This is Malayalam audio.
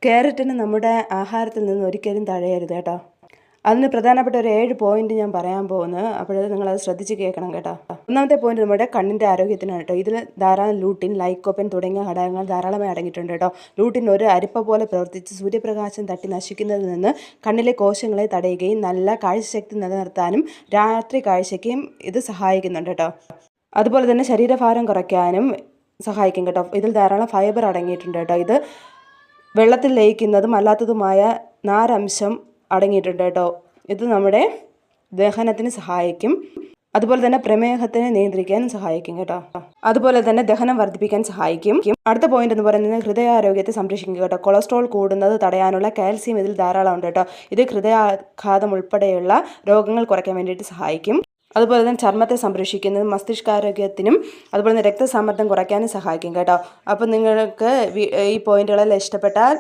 ക്യാരറ്റിന് നമ്മുടെ ആഹാരത്തിൽ നിന്ന് ഒരിക്കലും തഴയരുത് കേട്ടോ. അതിന് പ്രധാനപ്പെട്ട ഒരു 7 പോയിന്റ് ഞാൻ പറയാൻ പോകുന്നത്. അപ്പോഴത് നിങ്ങളത് ശ്രദ്ധിച്ച് കേൾക്കണം കേട്ടോ. ഒന്നാമത്തെ പോയിന്റ് നമ്മുടെ കണ്ണിൻ്റെ ആരോഗ്യത്തിനാണ് കേട്ടോ. ഇതിൽ ധാരാളം ലൂട്ടിൻ, ലൈക്കോപ്പൻ തുടങ്ങിയ ഘടകങ്ങൾ ധാരാളമായി അടങ്ങിയിട്ടുണ്ട് കേട്ടോ. ലൂട്ടിൻ ഒരു അരിപ്പ പോലെ പ്രവർത്തിച്ച് സൂര്യപ്രകാശം തട്ടി നശിക്കുന്നതിൽ നിന്ന് കണ്ണിലെ കോശങ്ങളെ തടയുകയും നല്ല കാഴ്ചശക്തി നിലനിർത്താനും രാത്രി കാഴ്ചയ്ക്കും ഇത് സഹായിക്കുന്നുണ്ട് കേട്ടോ. അതുപോലെ തന്നെ ശരീരഭാരം കുറയ്ക്കാനും സഹായിക്കും കേട്ടോ. ഇതിൽ ധാരാളം ഫൈബർ അടങ്ങിയിട്ടുണ്ട് കേട്ടോ. ഇത് വെള്ളത്തിൽ ലയിക്കുന്നതും അല്ലാത്തതുമായ നാരംശം അടങ്ങിയിട്ടുണ്ട് കേട്ടോ. ഇത് നമ്മുടെ ദഹനത്തിന് സഹായിക്കും. അതുപോലെ തന്നെ പ്രമേഹത്തിനെ നിയന്ത്രിക്കാനും സഹായിക്കും കേട്ടോ. അതുപോലെ തന്നെ ദഹനം വർദ്ധിപ്പിക്കാൻ സഹായിക്കും. അടുത്ത പോയിന്റ് എന്ന് പറയുന്നത് ഹൃദയാരോഗ്യത്തെ സംരക്ഷിക്കും കേട്ടോ. കൊളസ്ട്രോൾ കൂടുന്നത് തടയാനുള്ള കാൽസ്യം ഇതിൽ ധാരാളം ഉണ്ട് കേട്ടോ. ഇത് ഹൃദയാഘാതം ഉൾപ്പെടെയുള്ള രോഗങ്ങൾ കുറയ്ക്കാൻ വേണ്ടിയിട്ട് സഹായിക്കും. അതുപോലെ തന്നെ ചർമ്മത്തെ സംരക്ഷിക്കുന്നതും മസ്തിഷ്കാരോഗ്യത്തിനും അതുപോലെ തന്നെ രക്തസമ്മർദ്ദം കുറയ്ക്കാനും സഹായിക്കും കേട്ടോ. അപ്പോൾ നിങ്ങൾക്ക് ഈ പോയിന്റുകളെല്ലാം ഇഷ്ടപ്പെട്ടാൽ